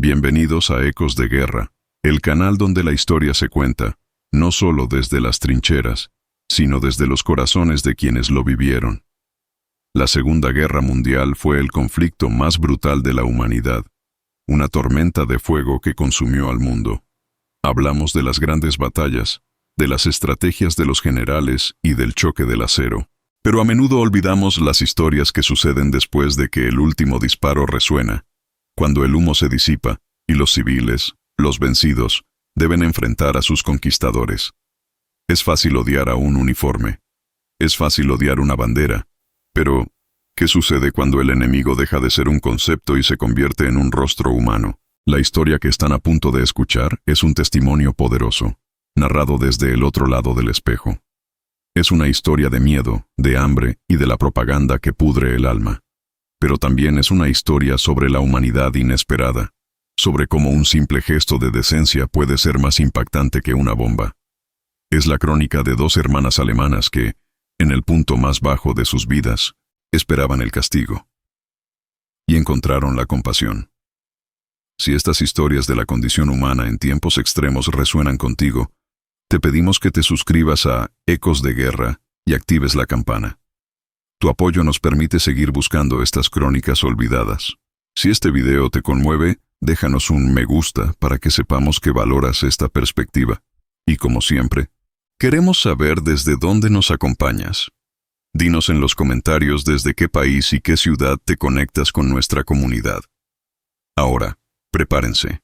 Bienvenidos a Ecos de Guerra, el canal donde la historia se cuenta, no solo desde las trincheras, sino desde los corazones de quienes lo vivieron. La Segunda Guerra Mundial fue el conflicto más brutal de la humanidad, una tormenta de fuego que consumió al mundo. Hablamos de las grandes batallas, de las estrategias de los generales y del choque del acero. Pero a menudo olvidamos las historias que suceden después de que el último disparo resuena, cuando el humo se disipa y los civiles, los vencidos, deben enfrentar a sus conquistadores. Es fácil odiar a un uniforme. Es fácil odiar una bandera. Pero, ¿qué sucede cuando el enemigo deja de ser un concepto y se convierte en un rostro humano? La historia que están a punto de escuchar es un testimonio poderoso, narrado desde el otro lado del espejo. Es una historia de miedo, de hambre y de la propaganda que pudre el alma. Pero también es una historia sobre la humanidad inesperada, sobre cómo un simple gesto de decencia puede ser más impactante que una bomba. Es la crónica de dos hermanas alemanas que, en el punto más bajo de sus vidas, esperaban el castigo. Y encontraron la compasión. Si estas historias de la condición humana en tiempos extremos resuenan contigo, te pedimos que te suscribas a Ecos de Guerra y actives la campana. Tu apoyo nos permite seguir buscando estas crónicas olvidadas. Si este video te conmueve, déjanos un me gusta para que sepamos que valoras esta perspectiva. Y como siempre, queremos saber desde dónde nos acompañas. Dinos en los comentarios desde qué país y qué ciudad te conectas con nuestra comunidad. Ahora, prepárense.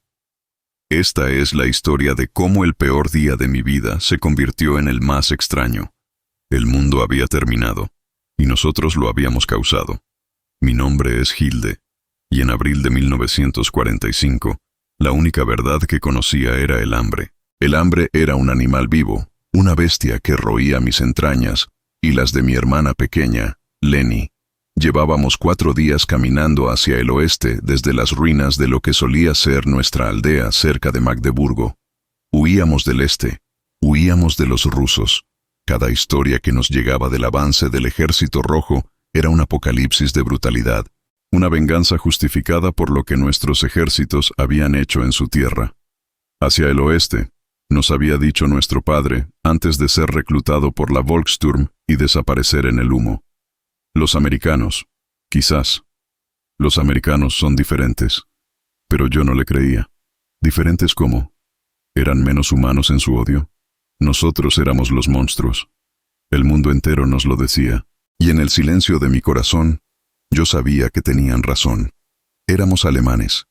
Esta es la historia de cómo el peor día de mi vida se convirtió en el más extraño. El mundo había terminado, y nosotros lo habíamos causado. Mi nombre es Hilde, y en abril de 1945, la única verdad que conocía era el hambre. El hambre era un animal vivo, una bestia que roía mis entrañas y las de mi hermana pequeña, Lenny. Llevábamos 4 días caminando hacia el oeste desde las ruinas de lo que solía ser nuestra aldea cerca de Magdeburgo. Huíamos del este, huíamos de los rusos. Cada historia que nos llegaba del avance del Ejército Rojo era un apocalipsis de brutalidad, una venganza justificada por lo que nuestros ejércitos habían hecho en su tierra. Hacia el oeste, nos había dicho nuestro padre antes de ser reclutado por la Volkssturm y desaparecer en el humo. Los americanos, quizás. Los americanos son diferentes. Pero yo no le creía. ¿Diferentes cómo? ¿Eran menos humanos en su odio? Nosotros éramos los monstruos. El mundo entero nos lo decía, y en el silencio de mi corazón, yo sabía que tenían razón. Éramos alemanes.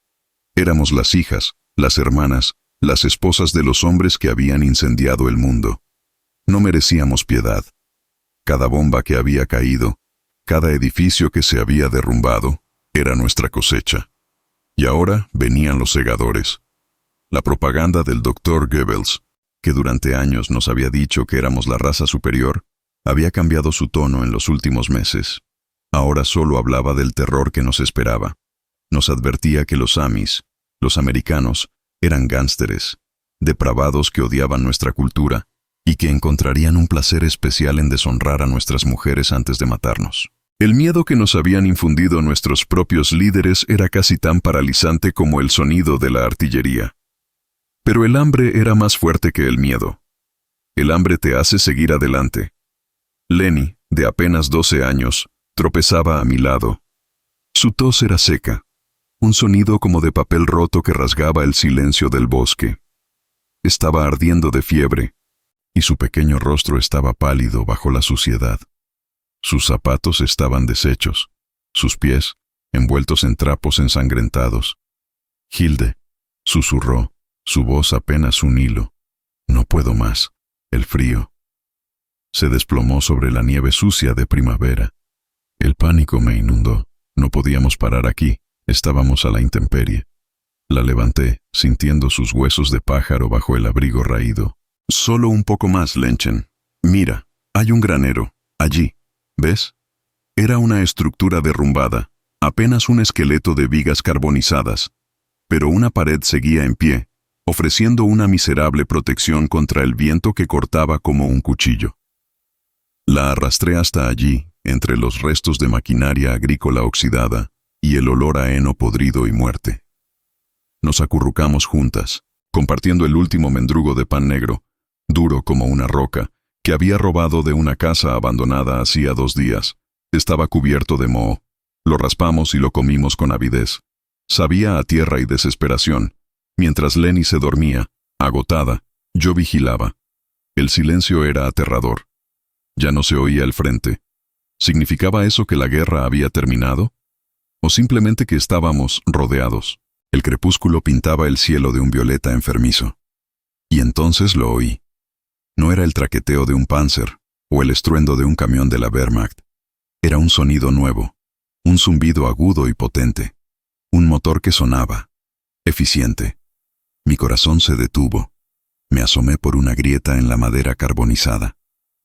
Éramos las hijas, las hermanas, las esposas de los hombres que habían incendiado el mundo. No merecíamos piedad. Cada bomba que había caído, cada edificio que se había derrumbado, era nuestra cosecha. Y ahora venían los segadores. La propaganda del Dr. Goebbels, que durante años nos había dicho que éramos la raza superior, había cambiado su tono en los últimos meses. Ahora solo hablaba del terror que nos esperaba. Nos advertía que los amis, los americanos, eran gánsteres, depravados que odiaban nuestra cultura y que encontrarían un placer especial en deshonrar a nuestras mujeres antes de matarnos. El miedo que nos habían infundido nuestros propios líderes era casi tan paralizante como el sonido de la artillería. Pero el hambre era más fuerte que el miedo. El hambre te hace seguir adelante. Lenny, de apenas 12 años, tropezaba a mi lado. Su tos era seca, un sonido como de papel roto que rasgaba el silencio del bosque. Estaba ardiendo de fiebre, y su pequeño rostro estaba pálido bajo la suciedad. Sus zapatos estaban deshechos, sus pies envueltos en trapos ensangrentados. Hilde, susurró, su voz apenas un hilo. No puedo más. El frío. Se desplomó sobre la nieve sucia de primavera. El pánico me inundó. No podíamos parar aquí. Estábamos a la intemperie. La levanté, sintiendo sus huesos de pájaro bajo el abrigo raído. Solo un poco más, Lenchen. Mira, hay un granero. Allí. ¿Ves? Era una estructura derrumbada, apenas un esqueleto de vigas carbonizadas. Pero una pared seguía en pie, ofreciendo una miserable protección contra el viento que cortaba como un cuchillo. La arrastré hasta allí, entre los restos de maquinaria agrícola oxidada y el olor a heno podrido y muerte. Nos acurrucamos juntas, compartiendo el último mendrugo de pan negro, duro como una roca, que había robado de una casa abandonada hacía 2 días. Estaba cubierto de moho. Lo raspamos y lo comimos con avidez. Sabía a tierra y desesperación. Mientras Lenny se dormía, agotada, yo vigilaba. El silencio era aterrador. Ya no se oía el frente. ¿Significaba eso que la guerra había terminado? ¿O simplemente que estábamos rodeados? El crepúsculo pintaba el cielo de un violeta enfermizo. Y entonces lo oí. No era el traqueteo de un Panzer o el estruendo de un camión de la Wehrmacht. Era un sonido nuevo, un zumbido agudo y potente, un motor que sonaba, eficiente. Mi corazón se detuvo. Me asomé por una grieta en la madera carbonizada.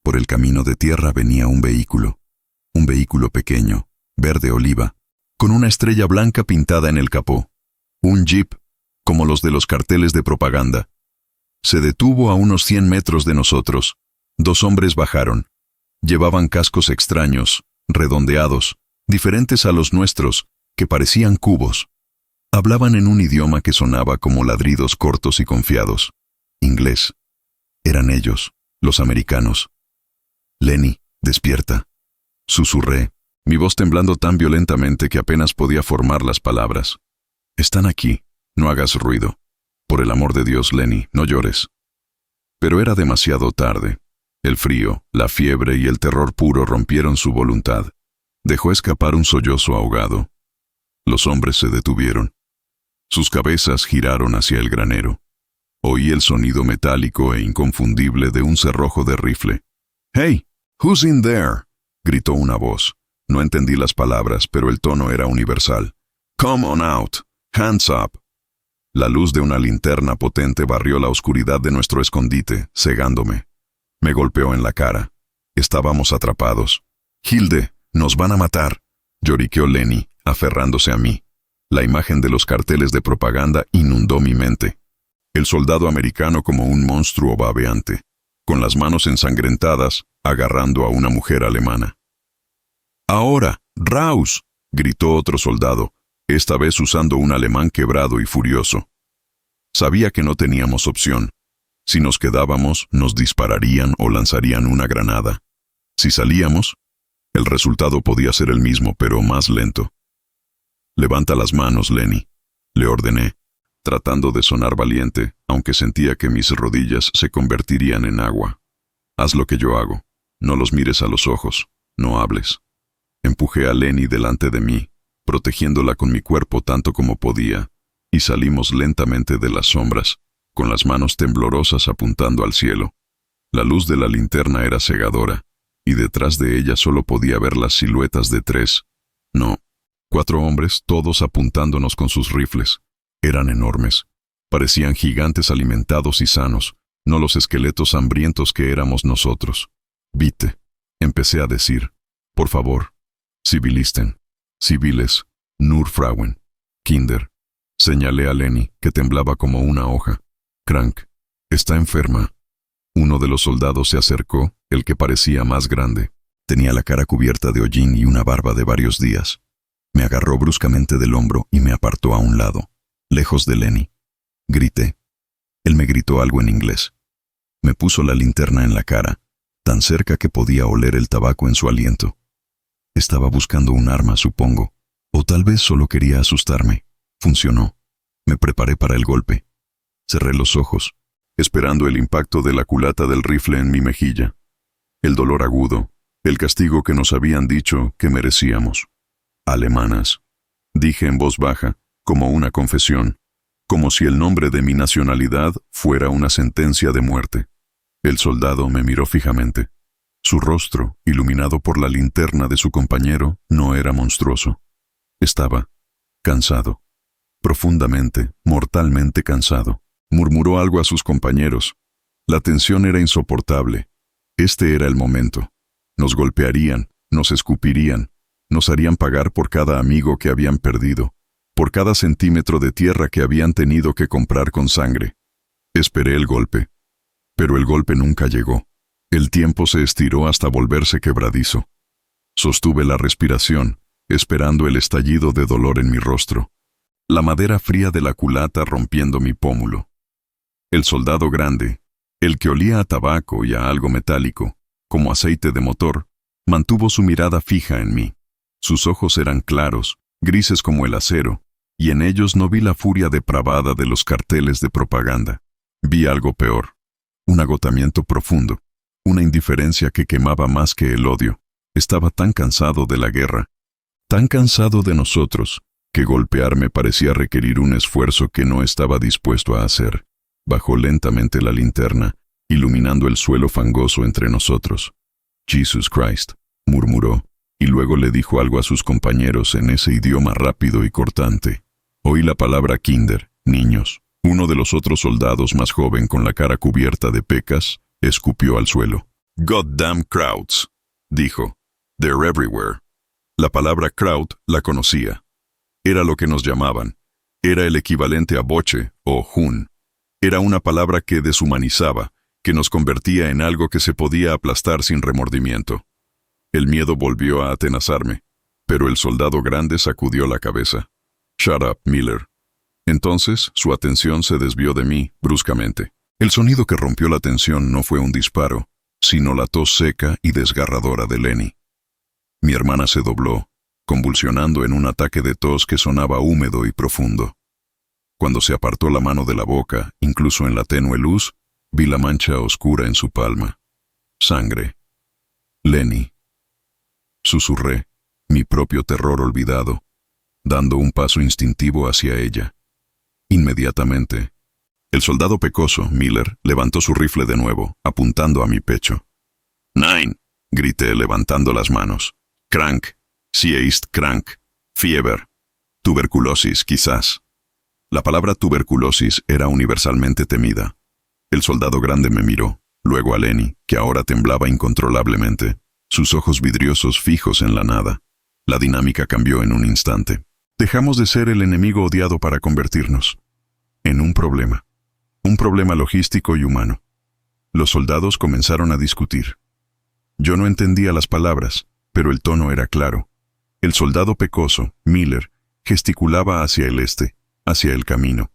Por el camino de tierra venía un vehículo pequeño, verde oliva, con una estrella blanca pintada en el capó. Un jeep, como los de los carteles de propaganda. Se detuvo a unos 100 metros de nosotros. 2 hombres bajaron. Llevaban cascos extraños, redondeados, diferentes a los nuestros, que parecían cubos. Hablaban en un idioma que sonaba como ladridos cortos y confiados. Inglés. Eran ellos, los americanos. «Lenny, despierta», susurré, mi voz temblando tan violentamente que apenas podía formar las palabras. «Están aquí, no hagas ruido. Por el amor de Dios, Lenny, no llores». Pero era demasiado tarde. El frío, la fiebre y el terror puro rompieron su voluntad. Dejó escapar un sollozo ahogado. Los hombres se detuvieron. Sus cabezas giraron hacia el granero. Oí el sonido metálico e inconfundible de un cerrojo de rifle. «Hey, who's in there?», gritó una voz. No entendí las palabras, pero el tono era universal. «Come on out. Hands up». La luz de una linterna potente barrió la oscuridad de nuestro escondite, cegándome. Me golpeó en la cara. Estábamos atrapados. «Hilde, nos van a matar», lloriqueó Lenny, aferrándose a mí. La imagen de los carteles de propaganda inundó mi mente. El soldado americano como un monstruo babeante, con las manos ensangrentadas, agarrando a una mujer alemana. «Ahora, raus», gritó otro soldado, esta vez usando un alemán quebrado y furioso. Sabía que no teníamos opción. Si nos quedábamos, nos dispararían o lanzarían una granada. Si salíamos, el resultado podía ser el mismo, pero más lento. «Levanta las manos, Lenny», le ordené, tratando de sonar valiente, aunque sentía que mis rodillas se convertirían en agua. «Haz lo que yo hago. No los mires a los ojos. No hables». Empujé a Lenny delante de mí, protegiéndola con mi cuerpo tanto como podía, y salimos lentamente de las sombras, con las manos temblorosas apuntando al cielo. La luz de la linterna era cegadora, y detrás de ella solo podía ver las siluetas de 4 hombres, todos apuntándonos con sus rifles. Eran enormes. Parecían gigantes alimentados y sanos, no los esqueletos hambrientos que éramos nosotros. «Bitte», empecé a decir. «Por favor. Zivilisten. Civiles. Nur Frauen. Kinder». Señalé a Lenny, que temblaba como una hoja. «Krank. Está enferma». Uno de los soldados se acercó, el que parecía más grande. Tenía la cara cubierta de hollín y una barba de varios días. Me agarró bruscamente del hombro y me apartó a un lado, lejos de Lenny. Grité. Él me gritó algo en inglés. Me puso la linterna en la cara, tan cerca que podía oler el tabaco en su aliento. Estaba buscando un arma, supongo, o tal vez solo quería asustarme. Funcionó. Me preparé para el golpe. Cerré los ojos, esperando el impacto de la culata del rifle en mi mejilla. El dolor agudo, el castigo que nos habían dicho que merecíamos. «Alemanas», dije en voz baja, como una confesión, como si el nombre de mi nacionalidad fuera una sentencia de muerte. El soldado me miró fijamente. Su rostro, iluminado por la linterna de su compañero, no era monstruoso. Estaba cansado, profundamente, mortalmente cansado. Murmuró algo a sus compañeros. La tensión era insoportable. Este era el momento. Nos golpearían, nos escupirían, nos harían pagar por cada amigo que habían perdido, por cada centímetro de tierra que habían tenido que comprar con sangre. Esperé el golpe, pero el golpe nunca llegó. El tiempo se estiró hasta volverse quebradizo. Sostuve la respiración, esperando el estallido de dolor en mi rostro. la madera fría de la culata rompiendo mi pómulo. El soldado grande, el que olía a tabaco y a algo metálico, como aceite de motor, mantuvo su mirada fija en mí. Sus ojos eran claros, grises como el acero, y en ellos no vi la furia depravada de los carteles de propaganda. Vi algo peor, un agotamiento profundo, una indiferencia que quemaba más que el odio. Estaba tan cansado de la guerra, tan cansado de nosotros, que golpearme parecía requerir un esfuerzo que no estaba dispuesto a hacer. Bajó lentamente la linterna, iluminando el suelo fangoso entre nosotros. «Jesus Christ», murmuró, y luego le dijo algo a sus compañeros en ese idioma rápido y cortante. Oí la palabra kinder, niños. Uno de los otros soldados más joven, con la cara cubierta de pecas, escupió al suelo. «Goddamn crowds», dijo. «They're everywhere». La palabra crowd la conocía. Era lo que nos llamaban. Era el equivalente a boche o jun. Era una palabra que deshumanizaba, que nos convertía en algo que se podía aplastar sin remordimiento. El miedo volvió a atenazarme, pero el soldado grande sacudió la cabeza. «Shut up, Miller». Entonces, su atención se desvió de mí, bruscamente. El sonido que rompió la tensión no fue un disparo, sino la tos seca y desgarradora de Lenny. Mi hermana se dobló, convulsionando en un ataque de tos que sonaba húmedo y profundo. Cuando se apartó la mano de la boca, incluso en la tenue luz, vi la mancha oscura en su palma. Sangre. «Lenny». Susurré, mi propio terror olvidado, dando un paso instintivo hacia ella. Inmediatamente, el soldado pecoso, Miller, levantó su rifle de nuevo, apuntando a mi pecho. «Nein», grité levantando las manos. «Krank, sie ist krank, Fieber, tuberculosis, quizás». La palabra tuberculosis era universalmente temida. El soldado grande me miró, luego a Lenny, que ahora temblaba incontrolablemente, sus ojos vidriosos fijos en la nada. La dinámica cambió en un instante. Dejamos de ser el enemigo odiado para convertirnos en un problema logístico y humano. Los soldados comenzaron a discutir. Yo no entendía las palabras, pero el tono era claro. El soldado pecoso, Miller, gesticulaba hacia el este, hacia el camino.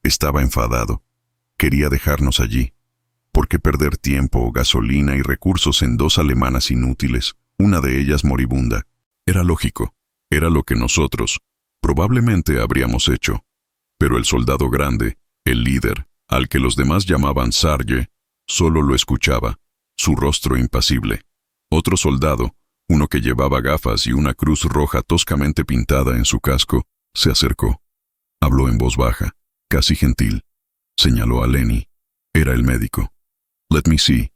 Estaba enfadado. Quería dejarnos allí. ¿Por qué perder tiempo, gasolina y recursos en dos alemanas inútiles, una de ellas moribunda? Era lógico. Era lo que nosotros, probablemente habríamos hecho. Pero el soldado grande, el líder, al que los demás llamaban Sarge, solo lo escuchaba, su rostro impasible. Otro soldado, uno que llevaba gafas y una cruz roja toscamente pintada en su casco, se acercó. Habló en voz baja, casi gentil. Señaló a Lenny. Era el médico. «Let me see»,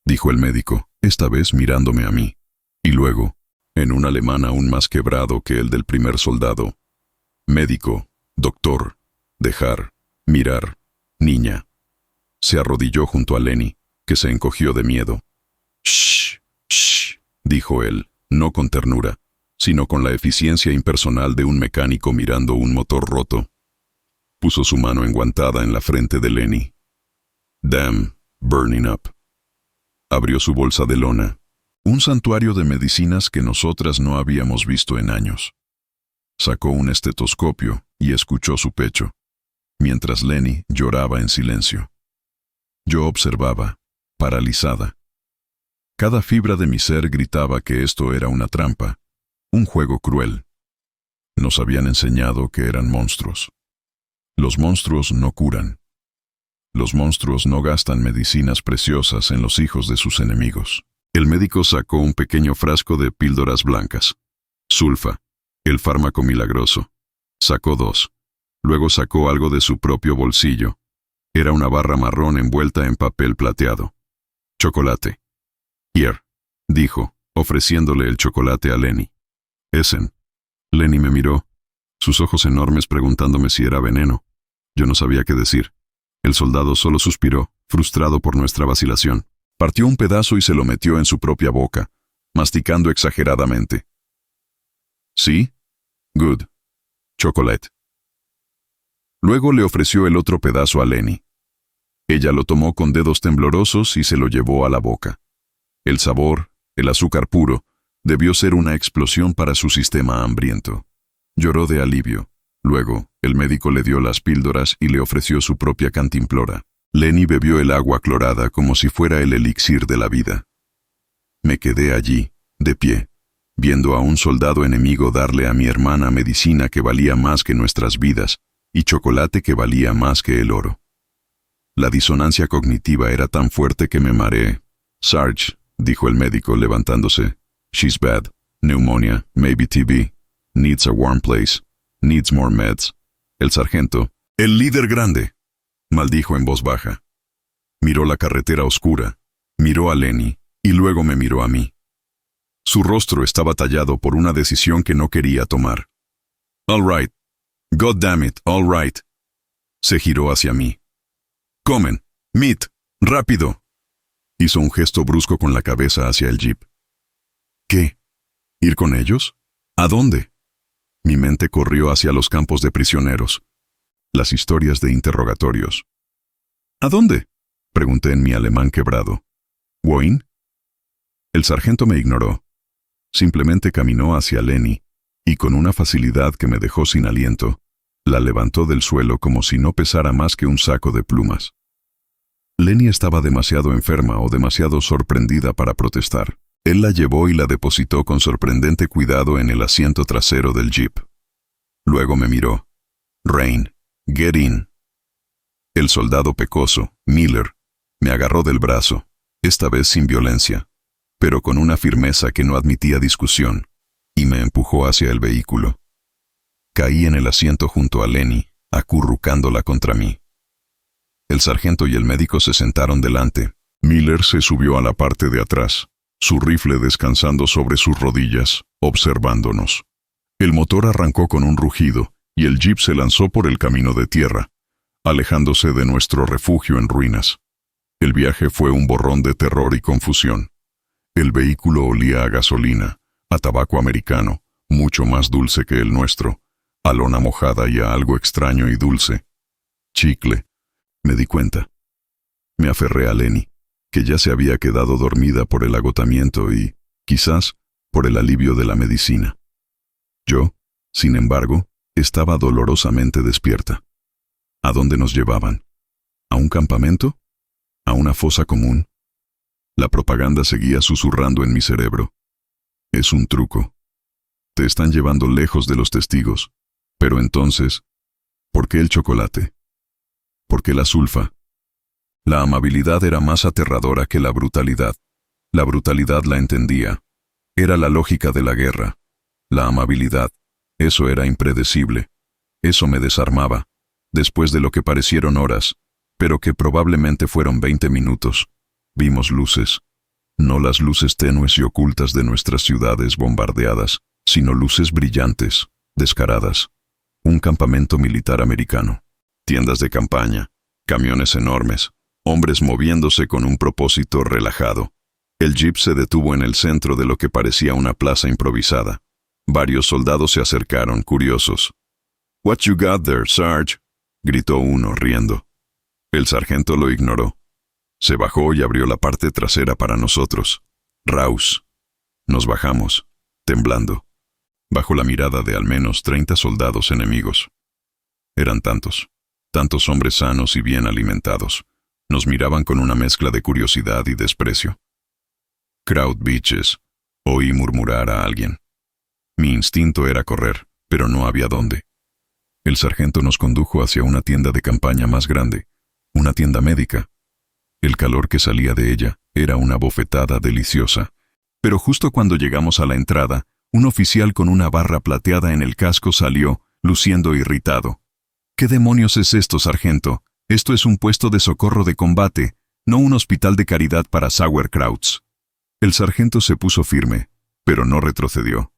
dijo el médico, esta vez mirándome a mí. Y luego, en un alemán aún más quebrado que el del primer soldado: «Médico, doctor, dejar, mirar, niña». Se arrodilló junto a Lenny, que se encogió de miedo. «Shh, shh», dijo él, no con ternura, sino con la eficiencia impersonal de un mecánico mirando un motor roto. Puso su mano enguantada en la frente de Lenny. «Damn, burning up». Abrió su bolsa de lona, un santuario de medicinas que nosotras no habíamos visto en años. Sacó un estetoscopio y escuchó su pecho, mientras Lenny lloraba en silencio. Yo observaba, paralizada. Cada fibra de mi ser gritaba que esto era una trampa, un juego cruel. Nos habían enseñado que eran monstruos. Los monstruos no curan. Los monstruos no gastan medicinas preciosas en los hijos de sus enemigos. El médico sacó un pequeño frasco de píldoras blancas. Sulfa, el fármaco milagroso. Sacó 2. Luego sacó algo de su propio bolsillo. Era una barra marrón envuelta en papel plateado. «Chocolate». «Here», dijo, ofreciéndole el chocolate a Lenny. «Essen». Lenny me miró, sus ojos enormes preguntándome si era veneno. Yo no sabía qué decir. El soldado solo suspiró, frustrado por nuestra vacilación. Partió un pedazo y se lo metió en su propia boca, masticando exageradamente. «¿Sí? Good. Chocolate». Luego le ofreció el otro pedazo a Lenny. Ella lo tomó con dedos temblorosos y se lo llevó a la boca. El sabor, el azúcar puro, debió ser una explosión para su sistema hambriento. Lloró de alivio. Luego, El médico le dio las píldoras y le ofreció su propia cantimplora. Lenny bebió el agua clorada como si fuera el elixir de la vida. Me quedé allí, de pie, viendo a un soldado enemigo darle a mi hermana medicina que valía más que nuestras vidas y chocolate que valía más que el oro. La disonancia cognitiva era tan fuerte que me mareé. Sarge, dijo el médico levantándose. She's bad. Pneumonia, maybe TB. Needs a warm place. Needs more meds. El sargento, el líder grande, maldijo en voz baja. Miró la carretera oscura, miró a Lenny y luego me miró a mí. Su rostro estaba tallado por una decisión que no quería tomar. All right. God damn it, all right. Se giró hacia mí. Comen. Meat. Rápido. Hizo un gesto brusco con la cabeza hacia el jeep. ¿Qué? ¿Ir con ellos? ¿A dónde? Mi mente corrió hacia los campos de prisioneros. Las historias de interrogatorios. ¿A dónde? Pregunté en mi alemán quebrado. ¿Wayne? El sargento me ignoró. Simplemente caminó hacia Lenny y con una facilidad que me dejó sin aliento, la levantó del suelo como si no pesara más que un saco de plumas. Lenny estaba demasiado enferma o demasiado sorprendida para protestar. Él la llevó y la depositó con sorprendente cuidado en el asiento trasero del jeep. Luego me miró. Rain, get in. El soldado pecoso, Miller, me agarró del brazo, esta vez sin violencia, pero con una firmeza que no admitía discusión, y me empujó hacia el vehículo. Caí en el asiento junto a Lenny, acurrucándola contra mí. El sargento y el médico se sentaron delante. Miller se subió a la parte de atrás, su rifle descansando sobre sus rodillas, observándonos. El motor arrancó con un rugido, y el jeep se lanzó por el camino de tierra, alejándose de nuestro refugio en ruinas. El viaje fue un borrón de terror y confusión. El vehículo olía a gasolina, a tabaco americano, mucho más dulce que el nuestro, a lona mojada y a algo extraño y dulce. Chicle. Me di cuenta. Me aferré a Lenny, que ya se había quedado dormida por el agotamiento y, quizás, por el alivio de la medicina. Yo, sin embargo, estaba dolorosamente despierta. ¿A dónde nos llevaban? ¿A un campamento? ¿A una fosa común? La propaganda seguía susurrando en mi cerebro. Es un truco. Te están llevando lejos de los testigos. Pero entonces, ¿por qué el chocolate? ¿Por qué la sulfa? La amabilidad era más aterradora que la brutalidad. La brutalidad la entendía. Era la lógica de la guerra. La amabilidad, eso era impredecible. Eso me desarmaba, después de lo que parecieron horas, pero que probablemente fueron 20 minutos. Vimos luces. No las luces tenues y ocultas de nuestras ciudades bombardeadas, sino luces brillantes, descaradas. Un campamento militar americano. Tiendas de campaña, camiones enormes, hombres moviéndose con un propósito relajado. El jeep se detuvo en el centro de lo que parecía una plaza improvisada. Varios soldados se acercaron, curiosos. «What you got there, Sarge?» gritó uno, riendo. El sargento lo ignoró. Se bajó y abrió la parte trasera para nosotros. Raus. Nos bajamos, temblando, bajo la mirada de al menos 30 soldados enemigos. Eran tantos hombres sanos y bien alimentados. Nos miraban con una mezcla de curiosidad y desprecio. «Kraut bitches», oí murmurar a alguien. Mi instinto era correr, pero no había dónde. El sargento nos condujo hacia una tienda de campaña más grande, una tienda médica. El calor que salía de ella era una bofetada deliciosa, pero justo cuando llegamos a la entrada, un oficial con una barra plateada en el casco salió, luciendo irritado. «¿Qué demonios es esto, sargento? Esto es un puesto de socorro de combate, no un hospital de caridad para sauerkrauts». El sargento se puso firme, pero no retrocedió.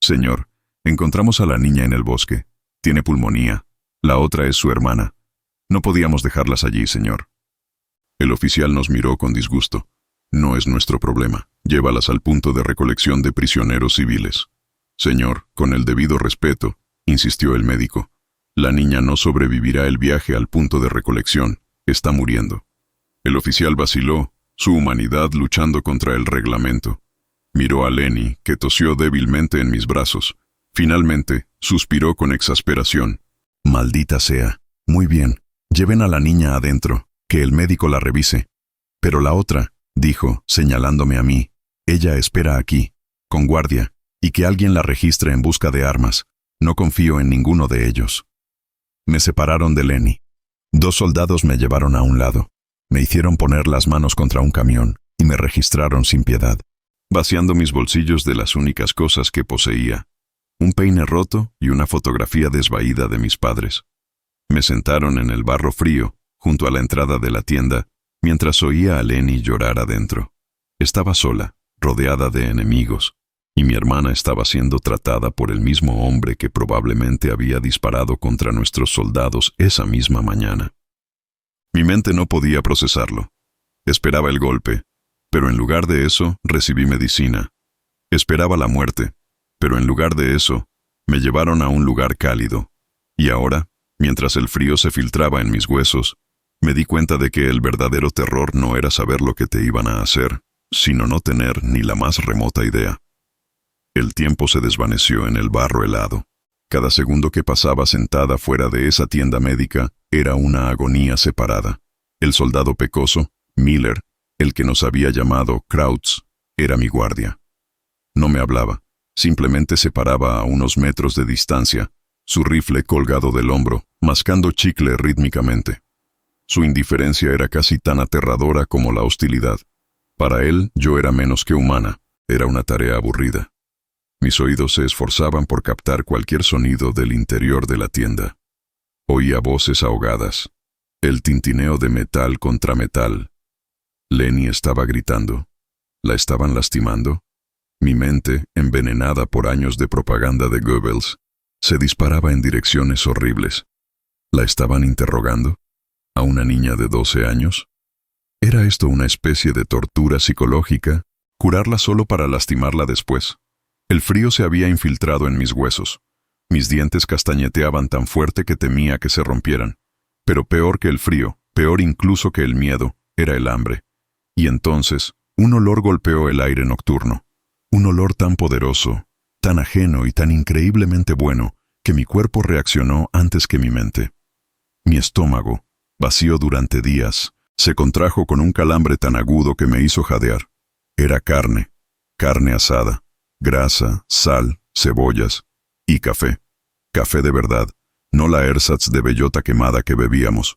«Señor, encontramos a la niña en el bosque. Tiene pulmonía. La otra es su hermana. No podíamos dejarlas allí, señor». El oficial nos miró con disgusto. «No es nuestro problema. Llévalas al punto de recolección de prisioneros civiles». «Señor, con el debido respeto», insistió el médico. «La niña no sobrevivirá el viaje al punto de recolección. Está muriendo». El oficial vaciló, su humanidad luchando contra el reglamento. Miró a Lenny, que tosió débilmente en mis brazos. Finalmente, suspiró con exasperación. Maldita sea. Muy bien, lleven a la niña adentro, que el médico la revise. Pero la otra, dijo, señalándome a mí, ella espera aquí, con guardia, y que alguien la registre en busca de armas. No confío en ninguno de ellos. Me separaron de Lenny. 2 soldados me llevaron a un lado. Me hicieron poner las manos contra un camión y me registraron sin piedad, vaciando mis bolsillos de las únicas cosas que poseía: un peine roto y una fotografía desvaída de mis padres. Me sentaron en el barro frío, junto a la entrada de la tienda, mientras oía a Lenny llorar adentro. Estaba sola, rodeada de enemigos, y mi hermana estaba siendo tratada por el mismo hombre que probablemente había disparado contra nuestros soldados esa misma mañana. Mi mente no podía procesarlo. Esperaba el golpe, pero en lugar de eso recibí medicina. Esperaba la muerte, pero en lugar de eso me llevaron a un lugar cálido. Y ahora, mientras el frío se filtraba en mis huesos, me di cuenta de que el verdadero terror no era saber lo que te iban a hacer, sino no tener ni la más remota idea. El tiempo se desvaneció en el barro helado. Cada segundo que pasaba sentada fuera de esa tienda médica era una agonía separada. El soldado pecoso, Miller, el que nos había llamado Krauts, era mi guardia. No me hablaba, simplemente se paraba a unos metros de distancia, su rifle colgado del hombro, mascando chicle rítmicamente. Su indiferencia era casi tan aterradora como la hostilidad. Para él, yo era menos que humana, era una tarea aburrida. Mis oídos se esforzaban por captar cualquier sonido del interior de la tienda. Oía voces ahogadas, el tintineo de metal contra metal. Lenny estaba gritando. ¿La estaban lastimando? Mi mente, envenenada por años de propaganda de Goebbels, se disparaba en direcciones horribles. ¿La estaban interrogando? ¿A una niña de 12 años? ¿Era esto una especie de tortura psicológica? ¿Curarla solo para lastimarla después? El frío se había infiltrado en mis huesos. Mis dientes castañeteaban tan fuerte que temía que se rompieran. Pero peor que el frío, peor incluso que el miedo, era el hambre. Y entonces, un olor golpeó el aire nocturno. Un olor tan poderoso, tan ajeno y tan increíblemente bueno, que mi cuerpo reaccionó antes que mi mente. Mi estómago, vacío durante días, se contrajo con un calambre tan agudo que me hizo jadear. Era carne, carne asada, grasa, sal, cebollas y café. Café de verdad, no la ersatz de bellota quemada que bebíamos.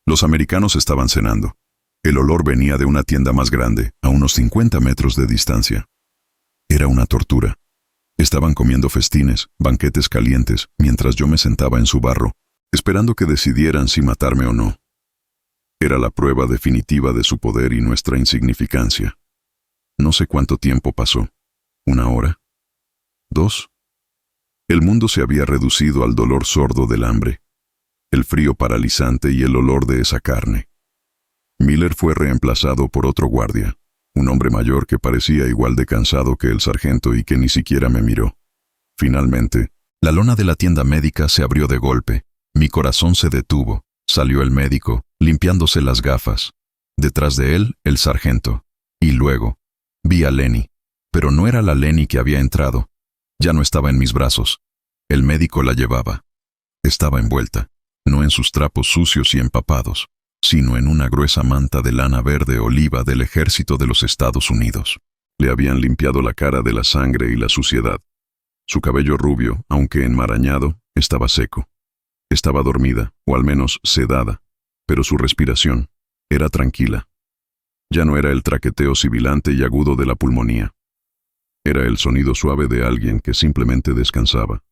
Los americanos estaban cenando. El olor venía de una tienda más grande, a unos 50 metros de distancia. Era una tortura. Estaban comiendo festines, banquetes calientes, mientras yo me sentaba en su barro, esperando que decidieran si matarme o no. Era la prueba definitiva de su poder y nuestra insignificancia. No sé cuánto tiempo pasó. ¿1 hora? ¿2? El mundo se había reducido al dolor sordo del hambre, el frío paralizante y el olor de esa carne. Miller fue reemplazado por otro guardia, un hombre mayor que parecía igual de cansado que el sargento y que ni siquiera me miró. Finalmente, la lona de la tienda médica se abrió de golpe. Mi corazón se detuvo. Salió el médico, limpiándose las gafas. Detrás de él, el sargento. Y luego, vi a Lenny. Pero no era la Lenny que había entrado. Ya no estaba en mis brazos. El médico la llevaba. Estaba envuelta, no en sus trapos sucios y empapados, sino en una gruesa manta de lana verde oliva del ejército de los Estados Unidos. Le habían limpiado la cara de la sangre y la suciedad. Su cabello rubio, aunque enmarañado, estaba seco. Estaba dormida, o al menos sedada, pero su respiración era tranquila. Ya no era el traqueteo sibilante y agudo de la pulmonía. Era el sonido suave de alguien que simplemente descansaba.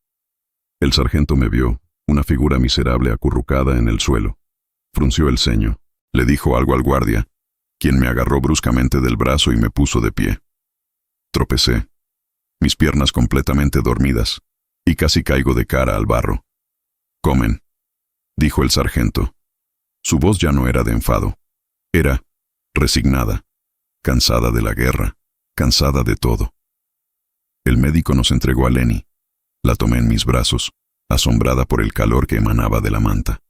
El sargento me vio, una figura miserable acurrucada en el suelo. Frunció el ceño. Le dijo algo al guardia, quien me agarró bruscamente del brazo y me puso de pie. Tropecé, mis piernas completamente dormidas, y casi caigo de cara al barro. «Comen», dijo el sargento. Su voz ya no era de enfado. Era resignada, cansada de la guerra, cansada de todo. El médico nos entregó a Lenny. La tomé en mis brazos, asombrada por el calor que emanaba de la manta.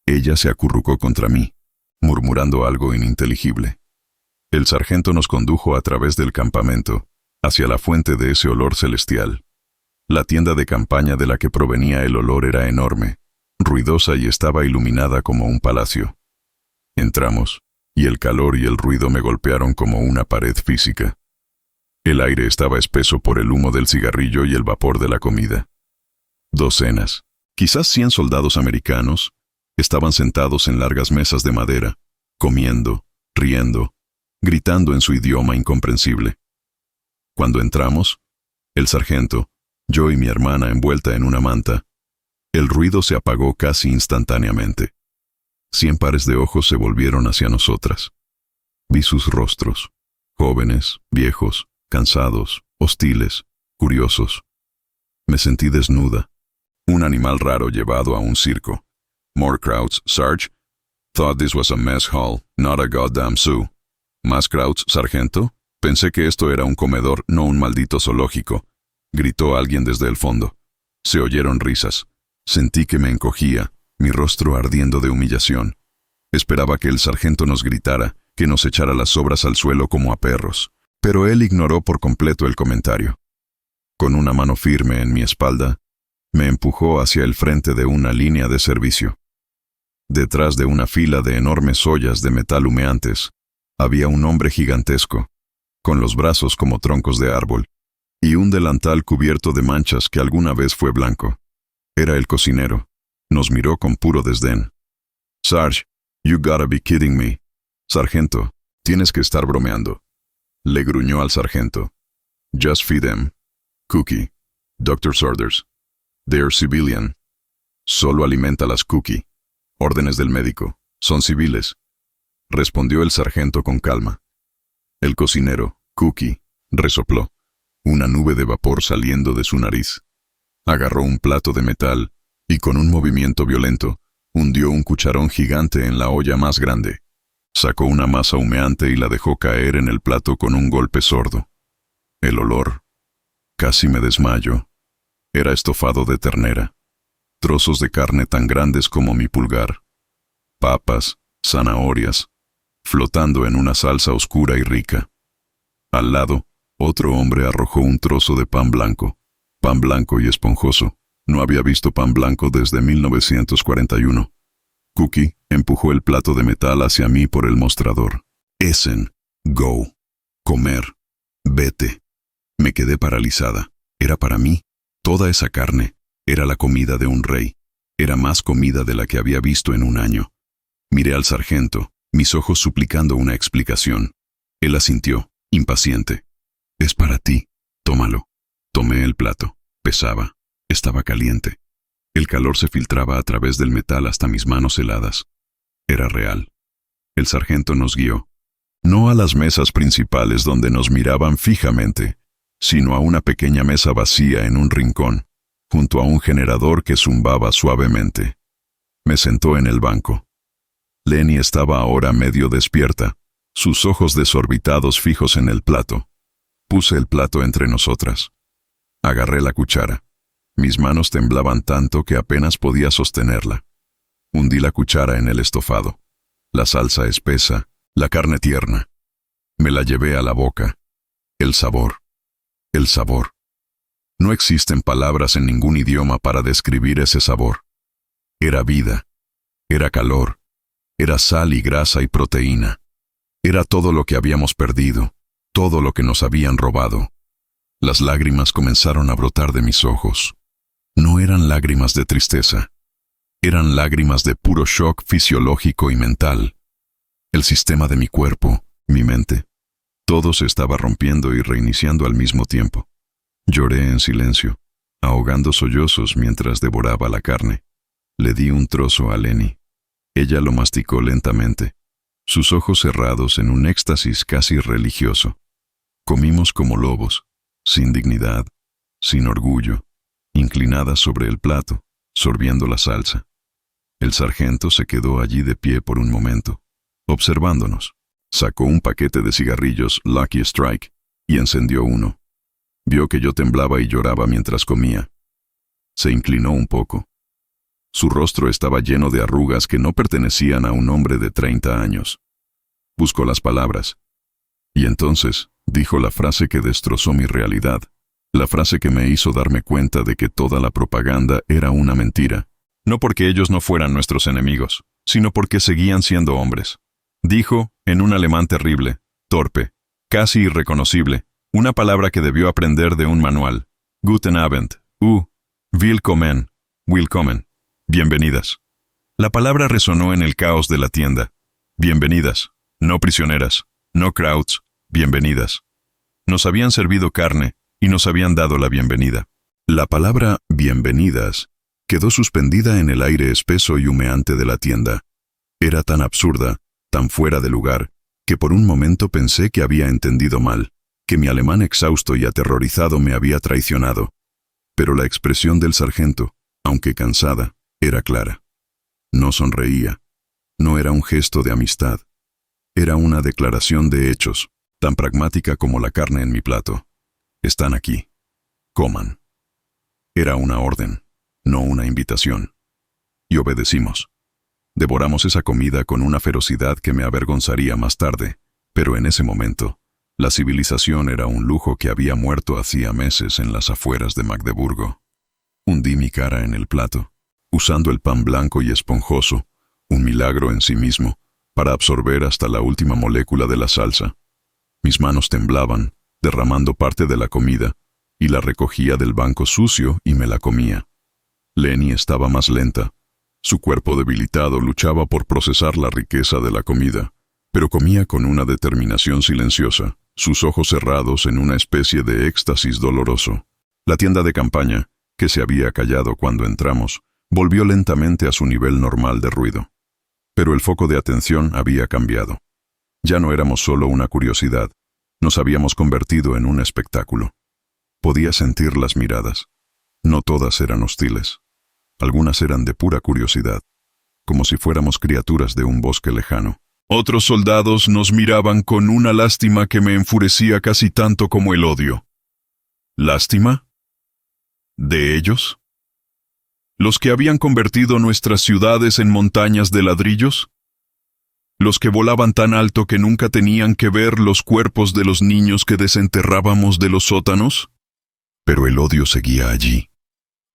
Ella se acurrucó contra mí, murmurando algo ininteligible. El sargento nos condujo a través del campamento, hacia la fuente de ese olor celestial. La tienda de campaña de la que provenía el olor era enorme, ruidosa y estaba iluminada como un palacio. Entramos, y el calor y el ruido me golpearon como una pared física. El aire estaba espeso por el humo del cigarrillo y el vapor de la comida. Docenas, quizás 100 soldados americanos, estaban sentados en largas mesas de madera, comiendo, riendo, gritando en su idioma incomprensible. Cuando entramos, el sargento, yo y mi hermana envuelta en una manta, el ruido se apagó casi instantáneamente. 100 pares de ojos se volvieron hacia nosotras. Vi sus rostros, jóvenes, viejos, cansados, hostiles, curiosos. Me sentí desnuda, un animal raro llevado a un circo. More crowds, Sarge. Thought this was a mess hall, not a goddamn zoo. ¿Más crowds, sargento? Pensé que esto era un comedor, no un maldito zoológico, gritó alguien desde el fondo. Se oyeron risas. Sentí que me encogía, mi rostro ardiendo de humillación. Esperaba que el sargento nos gritara, que nos echara las sobras al suelo como a perros, pero él ignoró por completo el comentario. Con una mano firme en mi espalda, me empujó hacia el frente de una línea de servicio. Detrás de una fila de enormes ollas de metal humeantes, había un hombre gigantesco, con los brazos como troncos de árbol, y un delantal cubierto de manchas que alguna vez fue blanco. Era el cocinero. Nos miró con puro desdén. Sarge, you gotta be kidding me. Sargento, tienes que estar bromeando. Le gruñó al sargento. Just feed them. Cookie. Doctor's orders. They're civilian. Solo alimentalas, Cookie. Órdenes del médico. Son civiles. Respondió el sargento con calma. El cocinero, Cookie, resopló. Una nube de vapor saliendo de su nariz. Agarró un plato de metal y con un movimiento violento, hundió un cucharón gigante en la olla más grande. Sacó una masa humeante y la dejó caer en el plato con un golpe sordo. El olor. Casi me desmayo. Era estofado de ternera. Trozos de carne tan grandes como mi pulgar. Papas, zanahorias, flotando en una salsa oscura y rica. Al lado, otro hombre arrojó un trozo de pan blanco y esponjoso. No había visto pan blanco desde 1941. Cookie empujó el plato de metal hacia mí por el mostrador. Essen, go. Comer. Vete. Me quedé paralizada. Era para mí. Toda esa carne. Era la comida de un rey. Era más comida de la que había visto en un año. Miré al sargento, mis ojos suplicando una explicación. Él asintió, impaciente. Es para ti. Tómalo. Tomé el plato. Pesaba. Estaba caliente. El calor se filtraba a través del metal hasta mis manos heladas. Era real. El sargento nos guió. No a las mesas principales donde nos miraban fijamente, sino a una pequeña mesa vacía en un rincón, junto a un generador que zumbaba suavemente. Me sentó en el banco. Lenny estaba ahora medio despierta, sus ojos desorbitados fijos en el plato. Puse el plato entre nosotras. Agarré la cuchara. Mis manos temblaban tanto que apenas podía sostenerla. Hundí la cuchara en el estofado. La salsa espesa, la carne tierna. Me la llevé a la boca. El sabor. El sabor. No existen palabras en ningún idioma para describir ese sabor. Era vida. Era calor. Era sal y grasa y proteína. Era todo lo que habíamos perdido, todo lo que nos habían robado. Las lágrimas comenzaron a brotar de mis ojos. No eran lágrimas de tristeza. Eran lágrimas de puro shock fisiológico y mental. El sistema de mi cuerpo, mi mente, todo se estaba rompiendo y reiniciando al mismo tiempo. Lloré en silencio, ahogando sollozos mientras devoraba la carne. Le di un trozo a Lenny. Ella lo masticó lentamente, sus ojos cerrados en un éxtasis casi religioso. Comimos como lobos, sin dignidad, sin orgullo, inclinadas sobre el plato, sorbiendo la salsa. El sargento se quedó allí de pie por un momento, observándonos. Sacó un paquete de cigarrillos Lucky Strike y encendió uno. Vio que yo temblaba y lloraba mientras comía. Se inclinó un poco. Su rostro estaba lleno de arrugas que no pertenecían a un hombre de 30 años. Buscó las palabras. Y entonces dijo la frase que destrozó mi realidad, la frase que me hizo darme cuenta de que toda la propaganda era una mentira. No porque ellos no fueran nuestros enemigos, sino porque seguían siendo hombres. Dijo, en un alemán terrible, torpe, casi irreconocible, una palabra que debió aprender de un manual. Guten Abend, willkommen, willkommen. Bienvenidas. La palabra resonó en el caos de la tienda. Bienvenidas, no prisioneras, no Krauts, bienvenidas. Nos habían servido carne y nos habían dado la bienvenida. La palabra bienvenidas quedó suspendida en el aire espeso y humeante de la tienda. Era tan absurda, tan fuera de lugar, que por un momento pensé que había entendido mal, que mi alemán exhausto y aterrorizado me había traicionado. Pero la expresión del sargento, aunque cansada, era clara. No sonreía. No era un gesto de amistad. Era una declaración de hechos, tan pragmática como la carne en mi plato. Están aquí. Coman. Era una orden, no una invitación. Y obedecimos. Devoramos esa comida con una ferocidad que me avergonzaría más tarde, pero en ese momento, la civilización era un lujo que había muerto hacía meses en las afueras de Magdeburgo. Hundí mi cara en el plato, usando el pan blanco y esponjoso, un milagro en sí mismo, para absorber hasta la última molécula de la salsa. Mis manos temblaban, derramando parte de la comida, y la recogía del banco sucio y me la comía. Leni estaba más lenta. Su cuerpo debilitado luchaba por procesar la riqueza de la comida, pero comía con una determinación silenciosa, sus ojos cerrados en una especie de éxtasis doloroso. La tienda de campaña, que se había callado cuando entramos, volvió lentamente a su nivel normal de ruido. Pero el foco de atención había cambiado. Ya no éramos solo una curiosidad, nos habíamos convertido en un espectáculo. Podía sentir las miradas. No todas eran hostiles. Algunas eran de pura curiosidad, como si fuéramos criaturas de un bosque lejano. Otros soldados nos miraban con una lástima que me enfurecía casi tanto como el odio. ¿Lástima? ¿De ellos? ¿Los que habían convertido nuestras ciudades en montañas de ladrillos? ¿Los que volaban tan alto que nunca tenían que ver los cuerpos de los niños que desenterrábamos de los sótanos? Pero el odio seguía allí.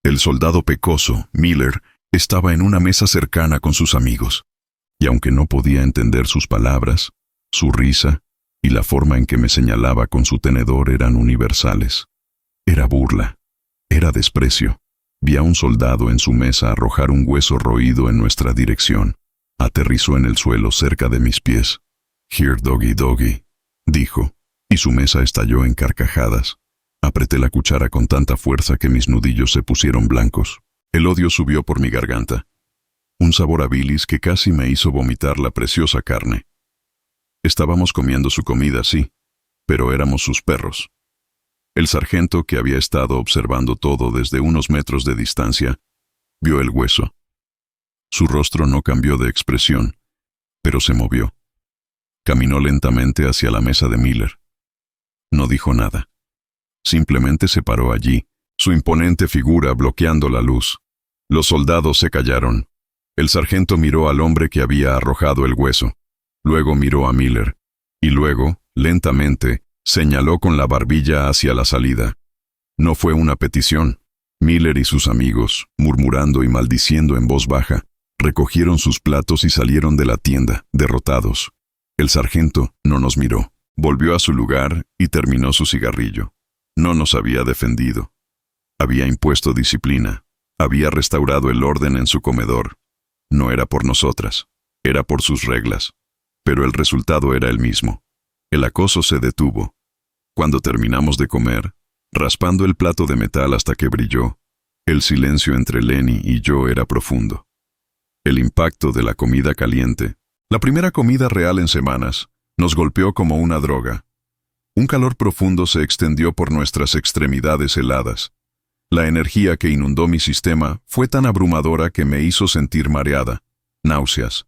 El soldado pecoso, Miller, estaba en una mesa cercana con sus amigos, y aunque no podía entender sus palabras, su risa y la forma en que me señalaba con su tenedor eran universales. Era burla, era desprecio. Vi a un soldado en su mesa arrojar un hueso roído en nuestra dirección. Aterrizó en el suelo cerca de mis pies. «Here, doggy, doggy», dijo, y su mesa estalló en carcajadas. Apreté la cuchara con tanta fuerza que mis nudillos se pusieron blancos. El odio subió por mi garganta. Un sabor a bilis que casi me hizo vomitar la preciosa carne. Estábamos comiendo su comida, sí, pero éramos sus perros. El sargento, que había estado observando todo desde unos metros de distancia, vio el hueso. Su rostro no cambió de expresión, pero se movió. Caminó lentamente hacia la mesa de Miller. No dijo nada. Simplemente se paró allí, su imponente figura bloqueando la luz. Los soldados se callaron. El sargento miró al hombre que había arrojado el hueso. Luego miró a Miller. Y luego, lentamente, señaló con la barbilla hacia la salida. No fue una petición. Miller y sus amigos, murmurando y maldiciendo en voz baja, recogieron sus platos y salieron de la tienda, derrotados. El sargento no nos miró. Volvió a su lugar y terminó su cigarrillo. No nos había defendido. Había impuesto disciplina. Había restaurado el orden en su comedor. No era por nosotras. Era por sus reglas. Pero el resultado era el mismo. El acoso se detuvo. Cuando terminamos de comer, raspando el plato de metal hasta que brilló, el silencio entre Leni y yo era profundo. El impacto de la comida caliente, la primera comida real en semanas, nos golpeó como una droga. Un calor profundo se extendió por nuestras extremidades heladas. La energía que inundó mi sistema fue tan abrumadora que me hizo sentir mareada, náuseas.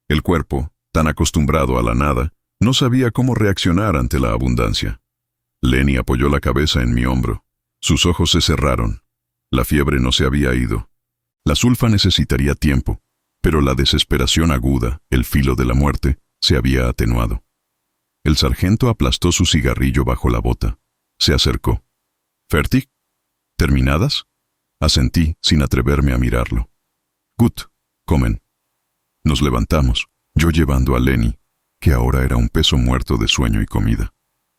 El cuerpo, tan acostumbrado a la nada, no sabía cómo reaccionar ante la abundancia. Leni apoyó la cabeza en mi hombro. Sus ojos se cerraron. La fiebre no se había ido. La sulfa necesitaría tiempo, pero la desesperación aguda, el filo de la muerte, se había atenuado. El sargento aplastó su cigarrillo bajo la bota. Se acercó. «¿Fertig? ¿Terminadas?» Asentí, sin atreverme a mirarlo. Gut, comen. Nos levantamos, yo llevando a Lenny, que ahora era un peso muerto de sueño y comida.